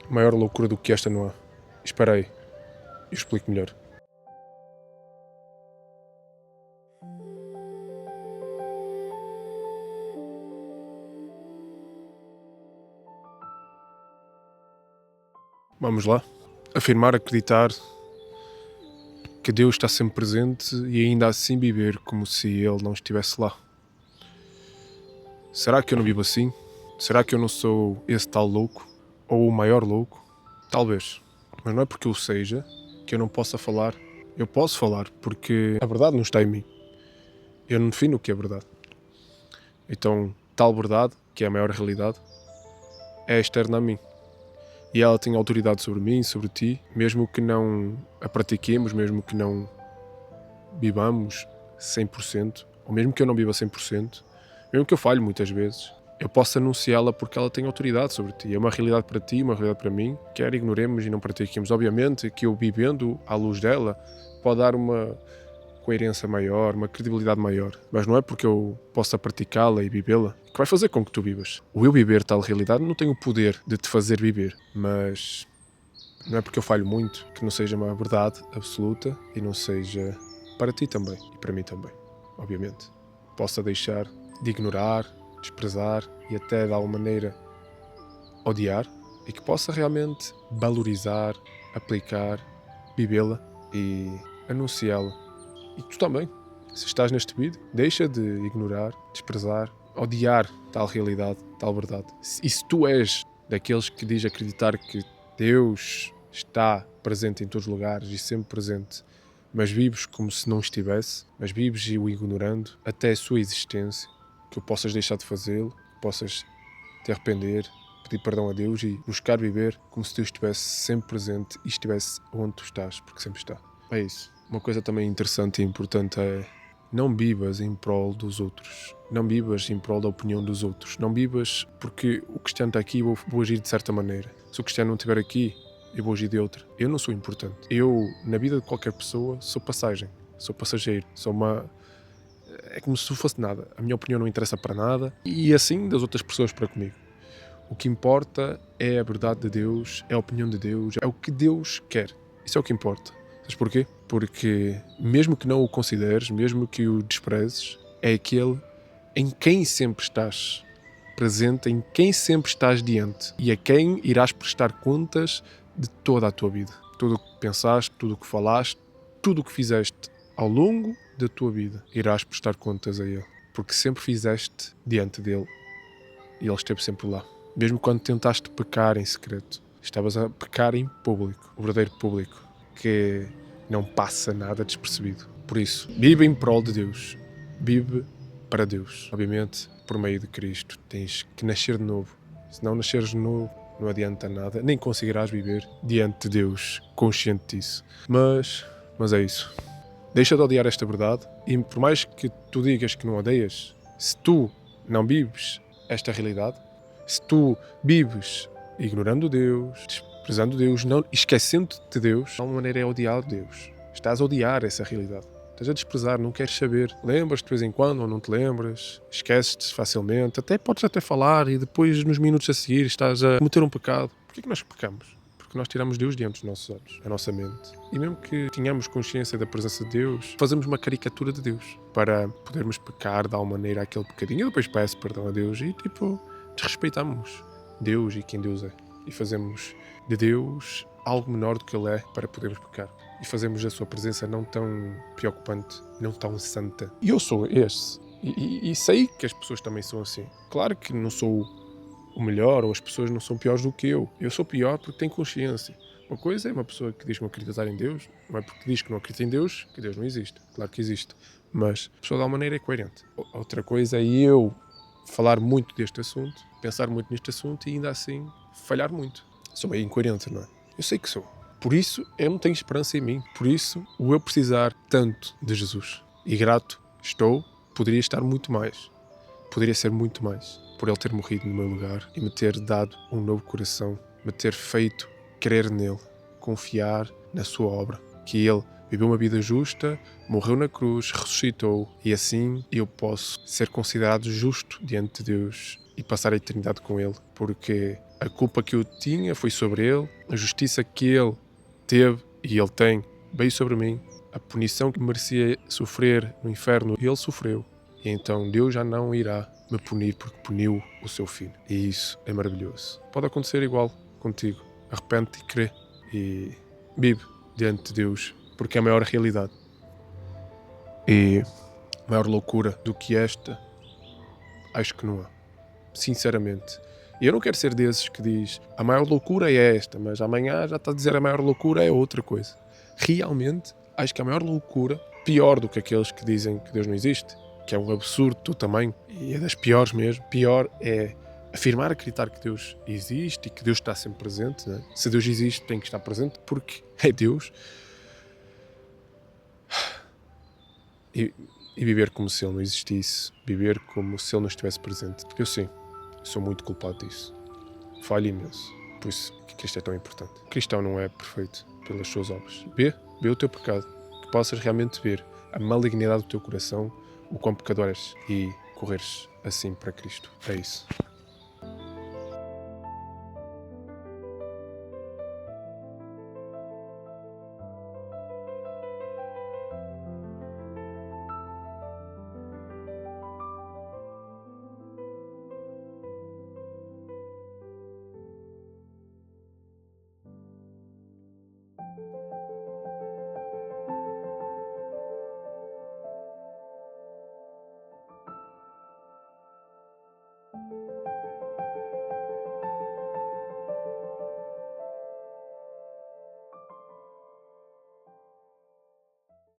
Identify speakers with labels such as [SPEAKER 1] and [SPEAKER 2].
[SPEAKER 1] Maior loucura do que esta não há. Espera aí, eu explico melhor. Vamos lá. Afirmar, acreditar que Deus está sempre presente e ainda assim viver como se Ele não estivesse lá. Será que eu não vivo assim? Será que eu não sou esse tal louco? Ou o maior louco? Talvez. Mas não é porque eu seja que eu não possa falar. Eu posso falar porque a verdade não está em mim. Eu não defino o que é verdade. Então, tal verdade, que é a maior realidade, é externa a mim. E ela tem autoridade sobre mim, sobre ti, mesmo que não a pratiquemos, mesmo que não vivamos 100%, ou mesmo que eu não viva 100%, mesmo que eu falhe muitas vezes, eu posso anunciá-la porque ela tem autoridade sobre ti. É uma realidade para ti, uma realidade para mim, quer ignoremos e não pratiquemos. Obviamente que eu vivendo à luz dela pode dar uma coerência maior, uma credibilidade maior, mas não é porque eu possa praticá-la e vivê-la que vai fazer com que tu vivas. O eu viver tal realidade não tem o poder de te fazer viver, mas não é porque eu falho muito que não seja uma verdade absoluta e não seja para ti também e para mim também, obviamente. Possa deixar de ignorar, desprezar e até de alguma maneira odiar e que possa realmente valorizar, aplicar, vivê-la e anunciá-la. E tu também, se estás neste vídeo, deixa de ignorar, desprezar, odiar tal realidade, tal verdade. E se tu és daqueles que diz acreditar que Deus está presente em todos os lugares e sempre presente, mas vives como se não estivesse, mas vives o ignorando até a sua existência, que o possas deixar de fazê-lo, que possas te arrepender, pedir perdão a Deus e buscar viver como se Deus estivesse sempre presente e estivesse onde tu estás, porque sempre está. É isso. Uma coisa também interessante e importante é não vivas em prol dos outros. Não vivas em prol da opinião dos outros. Não vivas porque o Cristiano está aqui e vou agir de certa maneira. Se o Cristiano não estiver aqui, eu vou agir de outra. Eu não sou importante. Eu, na vida de qualquer pessoa, sou passagem. Sou passageiro. Sou uma... É como se não fosse nada. A minha opinião não interessa para nada. E assim das outras pessoas para comigo. O que importa é a verdade de Deus, é a opinião de Deus, é o que Deus quer. Isso é o que importa. Sabes porquê? Porque mesmo que não o consideres, mesmo que o desprezes, é aquele em quem sempre estás presente, em quem sempre estás diante e a quem irás prestar contas de toda a tua vida. Tudo o que pensaste, tudo o que falaste, tudo o que fizeste ao longo da tua vida, irás prestar contas a Ele. Porque sempre fizeste diante dele e Ele esteve sempre lá. Mesmo quando tentaste pecar em secreto, estavas a pecar em público, o verdadeiro público, que não passa nada despercebido. Por isso, vive em prol de Deus. Vive para Deus. Obviamente, por meio de Cristo, tens que nascer de novo. Se não nasceres de novo, não adianta nada. Nem conseguirás viver diante de Deus, consciente disso. Mas é isso. Deixa de odiar esta verdade e por mais que tu digas que não odeias, se tu não vives esta realidade, se tu vives ignorando Deus, desprezando Deus, não, esquecendo-te de Deus, de alguma maneira é odiar Deus. Estás a odiar essa realidade. Estás a desprezar, não queres saber. Lembras-te de vez em quando ou não te lembras, esqueces-te facilmente, podes até falar e depois nos minutos a seguir estás a cometer um pecado. Porquê que nós pecamos? Porque nós tiramos Deus diante dos nossos olhos, a nossa mente. E mesmo que tenhamos consciência da presença de Deus, fazemos uma caricatura de Deus para podermos pecar de alguma maneira aquele bocadinho. Eu depois peço perdão a Deus e desrespeitamos Deus e quem Deus é. E fazemos de Deus algo menor do que Ele é para podermos pecar. E fazemos a sua presença não tão preocupante, não tão santa. E eu sou esse. E sei que as pessoas também são assim. Claro que não sou o melhor, ou as pessoas não são piores do que eu. Eu sou pior porque tenho consciência. Uma coisa é uma pessoa que diz que não acredita em Deus, não é porque diz que não acredita em Deus, que Deus não existe. Claro que existe. Mas a pessoa de alguma maneira é coerente. Outra coisa é eu falar muito deste assunto, pensar muito neste assunto e ainda assim falhar muito. Sou meio incoerente, não é? Eu sei que sou. Por isso eu não tenho esperança em mim. Por isso o eu precisar tanto de Jesus. E grato estou, poderia estar muito mais. Poderia ser muito mais. Por Ele ter morrido no meu lugar e me ter dado um novo coração, me ter feito crer nele, confiar na sua obra, que Ele viveu uma vida justa, morreu na cruz, ressuscitou, e assim eu posso ser considerado justo diante de Deus e passar a eternidade com Ele, porque a culpa que eu tinha foi sobre Ele, a justiça que Ele teve e Ele tem veio sobre mim, a punição que merecia sofrer no inferno, Ele sofreu, e então Deus já não irá me punir porque puniu o seu filho, e isso é maravilhoso. Pode acontecer igual contigo, arrepende-te e crê, e vive diante de Deus, porque é a maior realidade. E maior loucura do que esta, acho que não há. Sinceramente. E eu não quero ser desses que diz a maior loucura é esta, mas amanhã já está a dizer a maior loucura é outra coisa. Realmente, acho que a maior loucura, pior do que aqueles que dizem que Deus não existe, que é um absurdo do tamanho, e é das piores mesmo, pior é afirmar, acreditar que Deus existe e que Deus está sempre presente. Né? Se Deus existe, tem que estar presente porque é Deus. E viver como se Ele não existisse, viver como se Ele não estivesse presente. Porque eu sim, sou muito culpado disso. Falho imenso. Por isso que Cristo é tão importante. O cristão não é perfeito pelas suas obras. Vê o teu pecado. Que possas realmente ver a malignidade do teu coração, o quão pecador és e correres assim para Cristo. É isso.